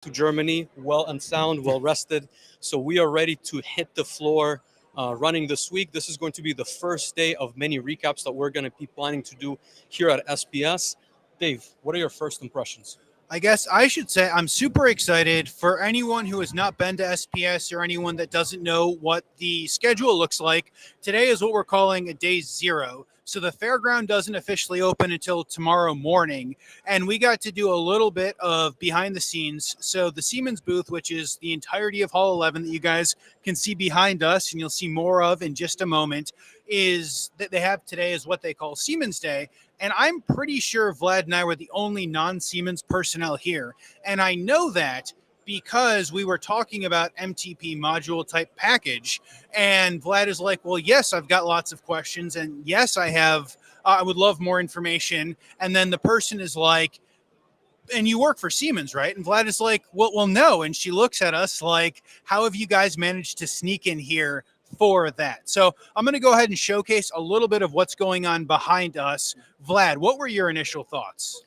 to Germany, well and sound, well rested. So we are ready to hit the floor running this week. This is going to be the first day of many recaps that we're going to be planning to do here at SPS. Dave, what are your first impressions? I guess I should say I'm super excited for anyone who has not been to SPS or anyone that doesn't know what the schedule looks like. Today is what we're calling a day zero. So the fairground doesn't officially open until tomorrow morning. And we got to do a little bit of behind the scenes. So the Siemens booth, which is the entirety of Hall 11 that you guys can see behind us and you'll see more of in just a moment, is that they have today is what they call Siemens Day. And I'm pretty sure Vlad and I were the only non-Siemens personnel here. And I know that because we were talking about MTP module type package. And Vlad is like, well, yes, I've got lots of questions. And yes, I would love more information. And then the person is like, and you work for Siemens, right? And Vlad is like, well, no. And she looks at us like, how have you guys managed to sneak in here for that? So I'm going to go ahead and showcase a little bit of what's going on behind us. Vlad, what were your initial thoughts?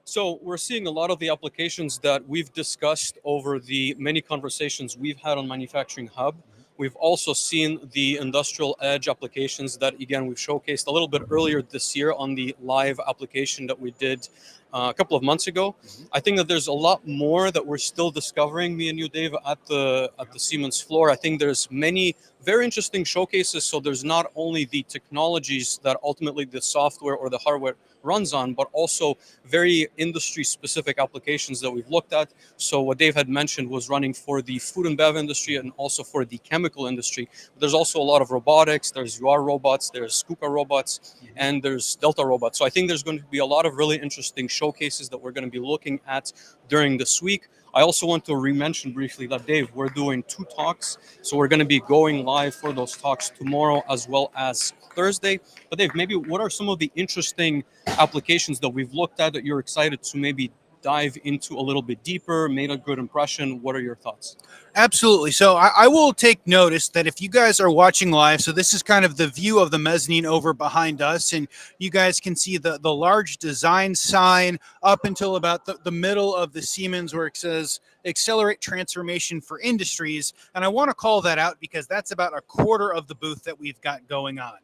So we're seeing a lot of the applications that we've discussed over the many conversations we've had on Manufacturing Hub. We've also seen the industrial edge applications that, again, we've showcased a little bit earlier this year on the live application that we did a couple of months ago. I think that there's a lot more that we're still discovering, me and you, Dave, at the Siemens floor. I think there's many very interesting showcases. So there's not only the technologies that ultimately the software or the hardware runs on, but also very industry-specific applications that we've looked at. So what Dave had mentioned was running for the food and bev industry and also for the chemical industry. But there's also a lot of robotics. There's UR robots, there's KUKA robots, and there's Delta robots. So I think there's going to be a lot of really interesting showcases that we're going to be looking at during this week. I also want to re-mention briefly that, Dave, we're doing 2 talks. So we're going to be going live for those talks tomorrow as well as Thursday. But Dave, maybe what are some of the interesting applications that we've looked at that you're excited to maybe dive into a little bit deeper, made a good impression? What are your thoughts? Absolutely. So I will take notice that if you guys are watching live, so this is kind of the view of the mezzanine over behind us, and you guys can see the large design sign up until about the middle of the Siemens where it says Accelerate Transformation for Industries. And I want to call that out because that's about a quarter of the booth that we've got going on.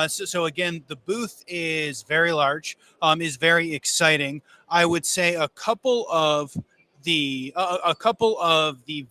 So again, the booth is very large, is very exciting. I would say a couple of the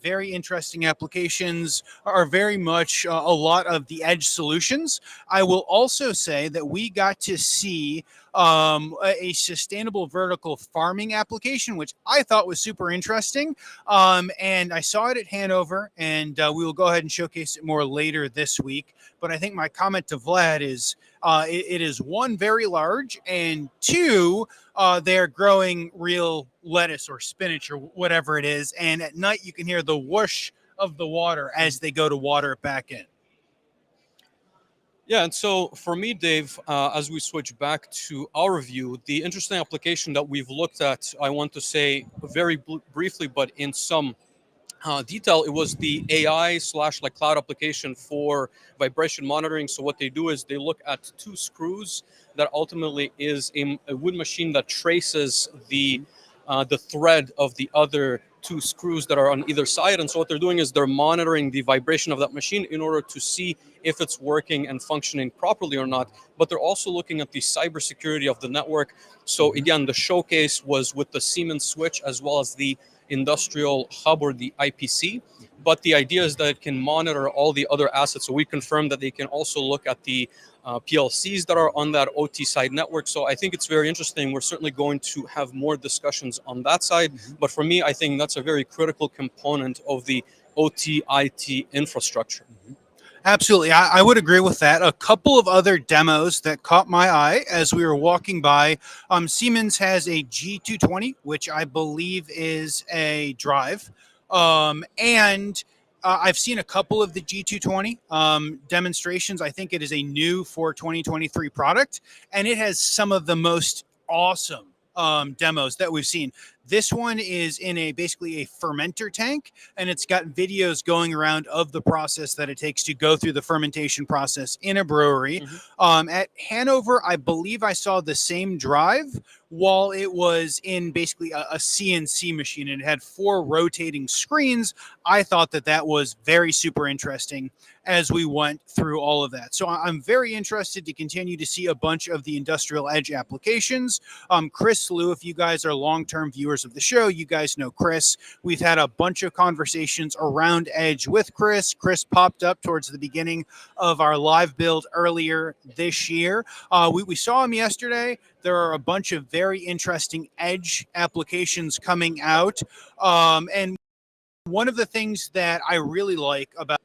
very interesting applications are very much a lot of the edge solutions. I will also say that we got to see a sustainable vertical farming application, which I thought was super interesting. And I saw it at Hanover, and we will go ahead and showcase it more later this week. But I think my comment to Vlad is it is one, very large, and two, they're growing real lettuce or spinach or whatever it is. And at night, you can hear the whoosh of the water as they go to water it back in. Yeah, and so for me, Dave, as we switch back to our view, the interesting application that we've looked at, I want to say very briefly, but in some detail, it was the AI slash like cloud application for vibration monitoring. So what they do is they look at 2 screws that ultimately is a wood machine that traces the thread of the other 2 screws that are on either side. And so what they're doing is they're monitoring the vibration of that machine in order to see if it's working and functioning properly or not. But they're also looking at the cybersecurity of the network. So again, the showcase was with the Siemens switch as well as the industrial hub or the IPC. But the idea is that it can monitor all the other assets. So we confirmed that they can also look at the PLCs that are on that OT side network. So I think it's very interesting. We're certainly going to have more discussions on that side. But for me, I think that's a very critical component of the OT IT infrastructure. Absolutely. I would agree with that. A couple of other demos that caught my eye as we were walking by. Siemens has a G220, which I believe is a drive. And I've seen a couple of the G220 demonstrations. I think it is a new for 2023 product, and it has some of the most awesome demos that we've seen. This one is in basically a fermenter tank, and it's got videos going around of the process that it takes to go through the fermentation process in a brewery. At Hanover, I believe I saw the same drive while it was in basically a CNC machine, and it had 4 rotating screens. I thought that was very super interesting as we went through all of that. So I'm very interested to continue to see a bunch of the industrial edge applications. Chris Liu, if you guys are long-term viewers of the show, you guys know Chris. We've had a bunch of conversations around edge with Chris. Chris popped up towards the beginning of our live build earlier this year. We saw him yesterday. There are a bunch of very interesting edge applications coming out. And one of the things that I really like about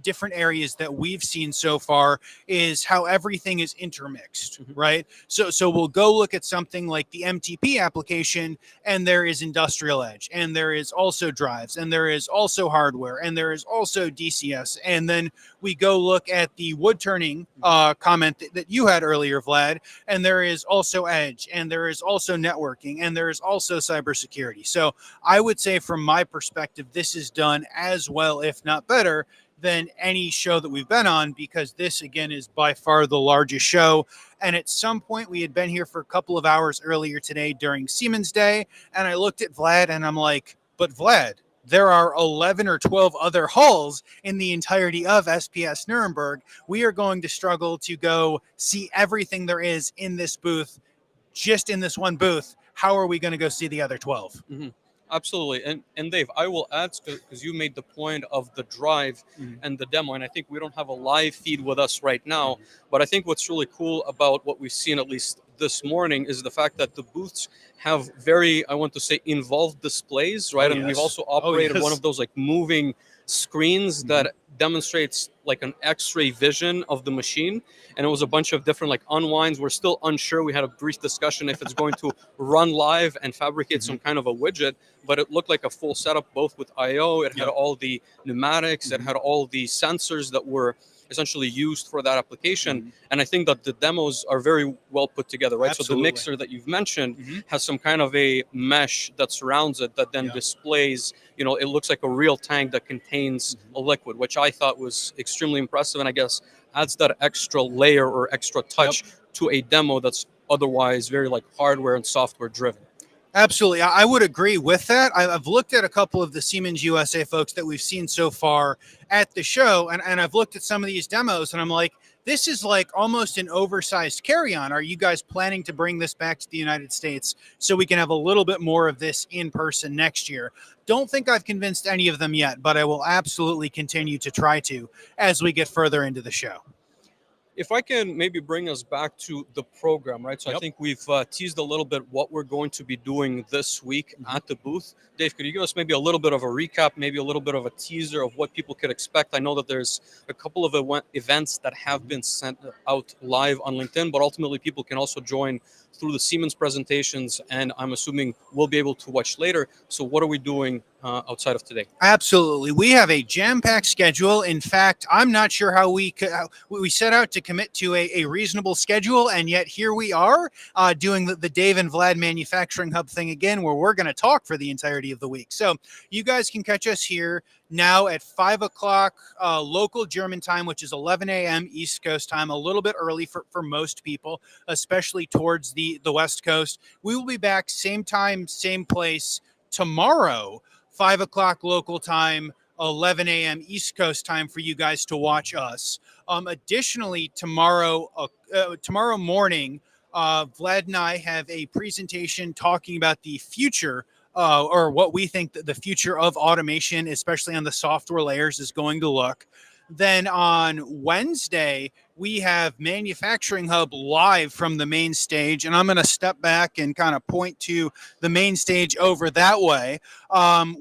different areas that we've seen so far is how everything is intermixed, right? So we'll go look at something like the MTP application, and there is industrial edge, and there is also drives, and there is also hardware, and there is also DCS. And then we go look at the wood turning comment that you had earlier, Vlad, and there is also edge, and there is also networking, and there is also cybersecurity. So I would say from my perspective, this is done as well, if not better, than any show that we've been on, because this again is by far the largest show. And at some point we had been here for a couple of hours earlier today during Siemens Day, and I looked at Vlad and I'm like, but Vlad, there are 11 or 12 other halls in the entirety of SPS Nuremberg. We are going to struggle to go see everything there is in this booth, just in this one booth. How are we going to go see the other 12? Absolutely. And Dave, I will add, because you made the point of the drive and the demo, and I think we don't have a live feed with us right now, but I think what's really cool about what we've seen, at least this morning, is the fact that the booths have very, I want to say, involved displays, right? And we've also operated one of those like moving screens that demonstrates like an x-ray vision of the machine, and it was a bunch of different like unwinds. We're still unsure. We had a brief discussion if it's going to run live and fabricate some kind of a widget, but it looked like a full setup, both with IO. It had all the pneumatics, it had all the sensors that were essentially used for that application. And I think that the demos are very well put together, right? So the mixer that you've mentioned has some kind of a mesh that surrounds it that then displays, you know, it looks like a real tank that contains a liquid, which I thought was extremely impressive, and I guess adds that extra layer or extra touch to a demo that's otherwise very like hardware and software driven. Absolutely. I would agree with that. I've looked at a couple of the Siemens USA folks that we've seen so far at the show, and I've looked at some of these demos, and I'm like, this is like almost an oversized carry-on. Are you guys planning to bring this back to the United States so we can have a little bit more of this in person next year? Don't think I've convinced any of them yet, but I will absolutely continue to try to as we get further into the show. If I can maybe bring us back to the program, right? So I think we've teased a little bit what we're going to be doing this week at the booth. Dave, could you give us maybe a little bit of a recap, maybe a little bit of a teaser of what people could expect? I know that there's a couple of events that have been sent out live on LinkedIn, but ultimately people can also join through the Siemens presentations, and I'm assuming we'll be able to watch later. So what are we doing outside of today? Absolutely. We have a jam-packed schedule. In fact, I'm not sure how we set out to commit to a reasonable schedule, and yet here we are doing the Dave and Vlad Manufacturing Hub thing again, where we're going to talk for the entirety of the week. So you guys can catch us here now at 5 o'clock local German time, which is 11 a.m. East Coast time, a little bit early for most people, especially towards the West Coast. We will be back same time, same place tomorrow, 5 o'clock local time, 11 a.m. East Coast time for you guys to watch us. Additionally, tomorrow morning, Vlad and I have a presentation talking about the future or what we think that the future of automation, especially on the software layers, is going to look. Then on Wednesday, we have Manufacturing Hub live from the main stage, and I'm going to step back and kind of point to the main stage over that way,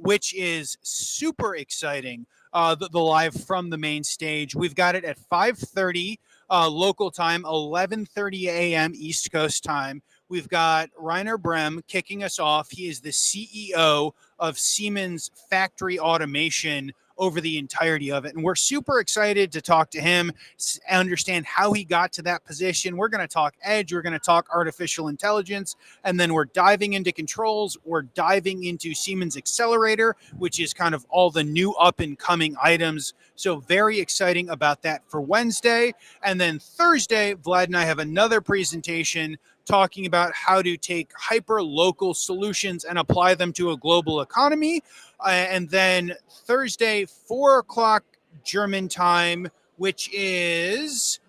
which is super exciting. The live from the main stage. We've got it at 5:30 local time, 11:30 a.m. East Coast time. We've got Rainer Brem kicking us off. He is the CEO of Siemens Factory Automation over the entirety of it. And we're super excited to talk to him, understand how he got to that position. We're going to talk edge, we're going to talk artificial intelligence, and then we're diving into controls, we're diving into Siemens Accelerator, which is kind of all the new up and coming items. So very exciting about that for Wednesday. And then Thursday, Vlad and I have another presentation talking about how to take hyper-local solutions and apply them to a global economy. And then Thursday, 4 o'clock German time, which is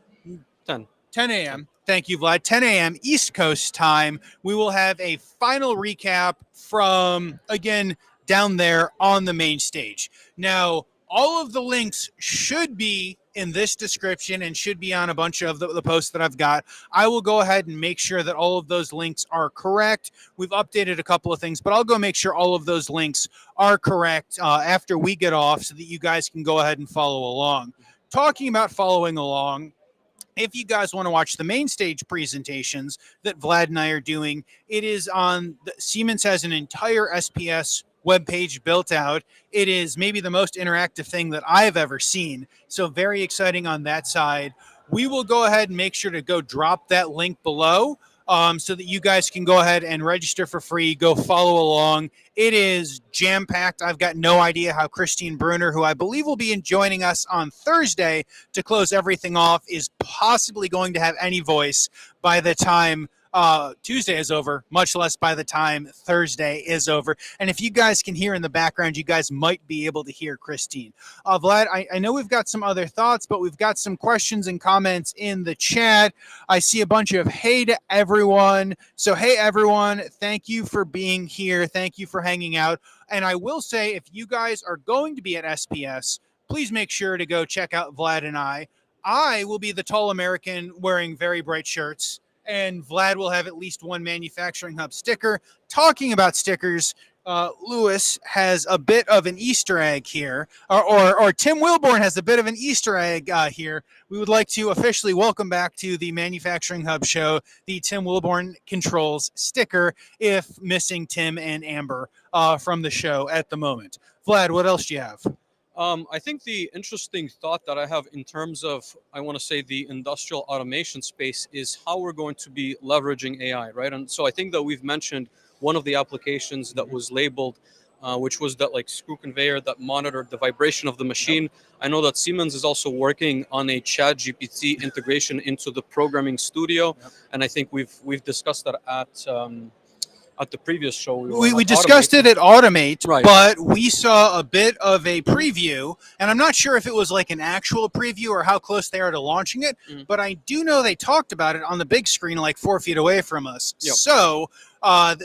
10 a.m. Thank you, Vlad. 10 a.m. East Coast time. We will have a final recap from, again, down there on the main stage. Now, all of the links should be in this description and should be on a bunch of the posts that I've got. I will go ahead and make sure that all of those links are correct. We've updated a couple of things, but I'll go make sure all of those links are correct after we get off so that you guys can go ahead and follow along. Talking about following along, if you guys want to watch the main stage presentations that Vlad and I are doing, it is on Siemens has an entire SPS webpage built out. It is maybe the most interactive thing that I've ever seen. So very exciting on that side. We will go ahead and make sure to go drop that link below so that you guys can go ahead and register for free, go follow along. It is jam-packed. I've got no idea how Christine Bruner, who I believe will be joining us on Thursday to close everything off, is possibly going to have any voice by the time Tuesday is over, much less by the time Thursday is over. And if you guys can hear in the background, you guys might be able to hear Christine. Vlad, I know we've got some other thoughts, but we've got some questions and comments in the chat. I see a bunch of hey to everyone. So hey, everyone, thank you for being here. Thank you for hanging out. And I will say, if you guys are going to be at SPS, please make sure to go check out Vlad and I. I will be the tall American wearing very bright shirts, and Vlad will have at least one Manufacturing Hub sticker. Talking about stickers, Lewis has a bit of an Easter egg here, or Tim Wilborn has a bit of an Easter egg here. We would like to officially welcome back to the Manufacturing Hub show the Tim Wilborn Controls sticker, if missing Tim and Amber from the show at the moment. Vlad, what else do you have? I think the interesting thought that I have in terms of, I want to say, the industrial automation space is how we're going to be leveraging AI, right? And so I think that we've mentioned one of the applications that was labeled, which was that like screw conveyor that monitored the vibration of the machine. Yep. I know that Siemens is also working on a ChatGPT integration into the programming studio. Yep. And I think we've discussed that at the previous show. We discussed it at Automate, right, but we saw a bit of a preview, and I'm not sure if it was like an actual preview or how close they are to launching it, but I do know they talked about it on the big screen like 4 feet away from us. Yep. So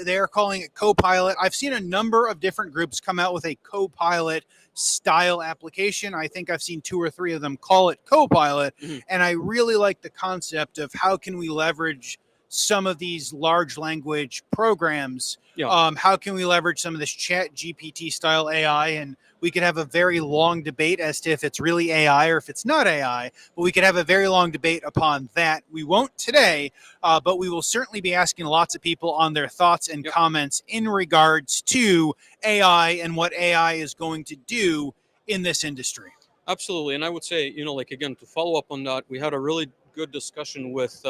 they're calling it Copilot. I've seen a number of different groups come out with a Copilot style application. I think I've seen 2 or 3 of them call it Copilot, and I really like the concept of how can we leverage some of these large language programs. Yeah. How can we leverage some of this ChatGPT style AI? And we could have a very long debate as to if it's really AI or if it's not AI, but we could have a very long debate upon that. We won't today, but we will certainly be asking lots of people on their thoughts and comments in regards to AI and what AI is going to do in this industry. Absolutely. And I would say, like, again, to follow up on that, we had a really good discussion with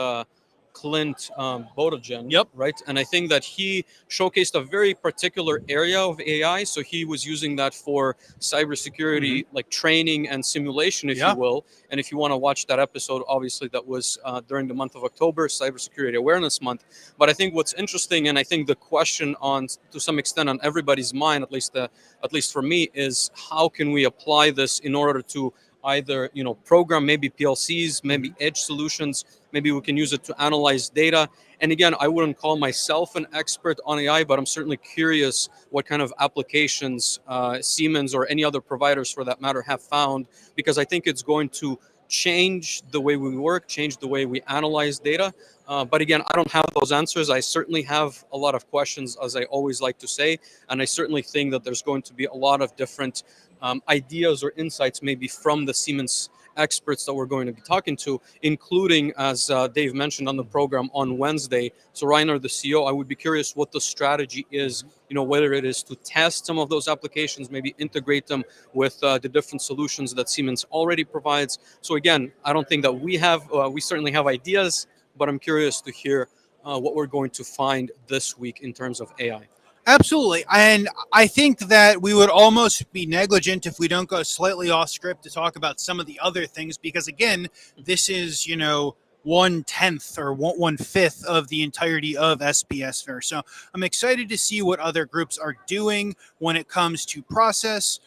Clint Bodogen, yep, right? And I think that he showcased a very particular area of AI. So he was using that for cybersecurity, like training and simulation, if you will. And if you want to watch that episode, obviously that was during the month of October, Cybersecurity Awareness Month. But I think what's interesting, and I think the question on, to some extent, on everybody's mind, at least for me, is how can we apply this in order to either, program maybe PLCs, maybe edge solutions, maybe we can use it to analyze data. And again, I wouldn't call myself an expert on AI, but I'm certainly curious what kind of applications Siemens or any other providers for that matter have found, because I think it's going to change the way we work, change the way we analyze data, But again, I don't have those answers. I certainly have a lot of questions, as I always like to say, and I certainly think that there's going to be a lot of different ideas or insights, maybe from the Siemens experts that we're going to be talking to, including, as Dave mentioned on the program on Wednesday. So Rainer, the CEO, I would be curious what the strategy is, whether it is to test some of those applications, maybe integrate them with the different solutions that Siemens already provides. So again, I don't think that we certainly have ideas, but I'm curious to hear what we're going to find this week in terms of AI. Absolutely. And I think that we would almost be negligent if we don't go slightly off script to talk about some of the other things, because again, this is, 1/10 or 1/5 of the entirety of SPS Fair. So I'm excited to see what other groups are doing when it comes to process.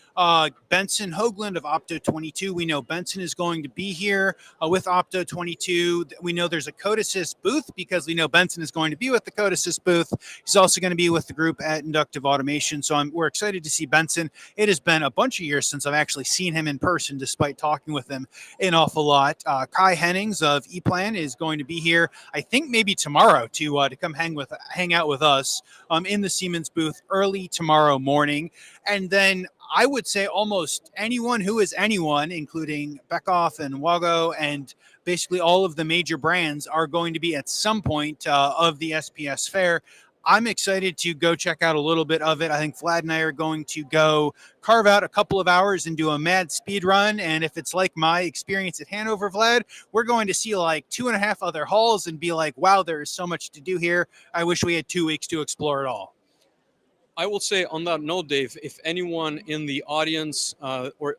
Benson Hoagland of Opto22. We know Benson is going to be here with Opto22. We know there's a Codesys booth because we know Benson is going to be with the Codesys booth. He's also going to be with the group at Inductive Automation. So we're excited to see Benson. It has been a bunch of years since I've actually seen him in person, despite talking with him an awful lot. Kai Hennings of ePlan is going to be here, I think maybe tomorrow, to come hang out with us in the Siemens booth early tomorrow morning. And then I would say almost anyone who is anyone, including Beckhoff and 𝐷𝐿𝐲 and basically all of the major brands, are going to be at some point of the SPS Fair. I'm excited to go check out a little bit of it. I think Vlad and I are going to go carve out a couple of hours and do a mad speed run. And if it's like my experience at Hanover, Vlad, we're going to see like 2.5 other halls and be like, wow, there is so much to do here. I wish we had 2 weeks to explore it all. I will say on that note, Dave, if anyone in the audience or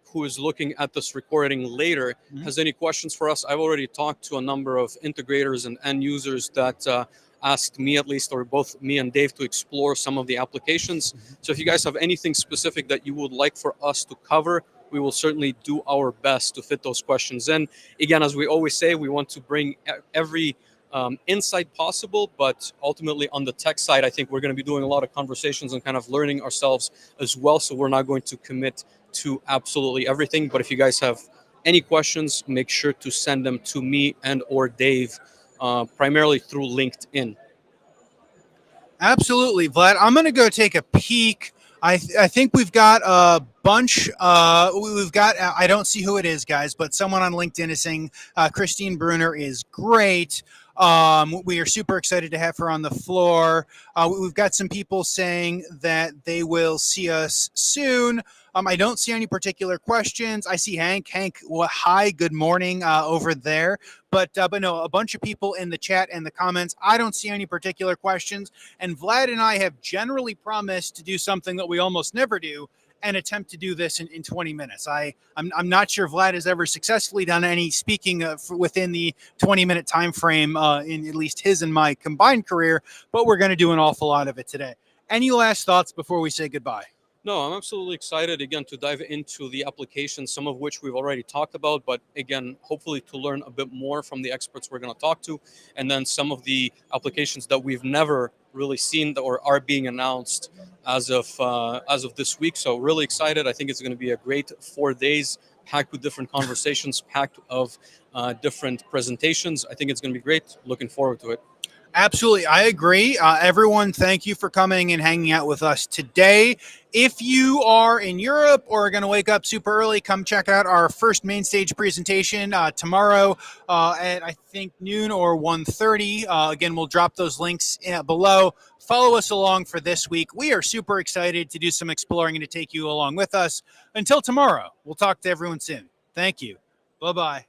who is looking at this recording later has any questions for us, I've already talked to a number of integrators and end users that asked me, at least, or both me and Dave, to explore some of the applications. So if you guys have anything specific that you would like for us to cover, we will certainly do our best to fit those questions in. Again, as we always say, we want to bring every insight possible, but ultimately on the tech side, I think we're going to be doing a lot of conversations and kind of learning ourselves as well. So we're not going to commit to absolutely everything. But if you guys have any questions, make sure to send them to me and or Dave, primarily through LinkedIn. Absolutely, Vlad. I'm going to go take a peek. I think we've got a bunch. We've got, I don't see who it is, guys, but someone on LinkedIn is saying Christine Bruner is great. We are super excited to have her on the floor. We've got some people saying that they will see us soon. I don't see any particular questions. I see Hank. Hank, well, hi, good morning over there. But no, a bunch of people in the chat and the comments. I don't see any particular questions. And Vlad and I have generally promised to do something that we almost never do, and attempt to do this in 20 minutes. I'm not sure Vlad has ever successfully done any speaking within the 20-minute time frame in at least his and my combined career, but we're going to do an awful lot of it today. Any last thoughts before we say goodbye? No, I'm absolutely excited, again, to dive into the applications, some of which we've already talked about, but again, hopefully to learn a bit more from the experts we're going to talk to, and then some of the applications that we've never really seen or are being announced as of this week. So really excited. I think it's going to be a great 4 days, packed with different conversations, packed of different presentations. I think it's going to be great. Looking forward to it. Absolutely. I agree. Everyone, thank you for coming and hanging out with us today. If you are in Europe or are going to wake up super early, come check out our first main stage presentation tomorrow at, I think, noon or 1:30. Again, we'll drop those links below. Follow us along for this week. We are super excited to do some exploring and to take you along with us. Until tomorrow, we'll talk to everyone soon. Thank you. Bye-bye.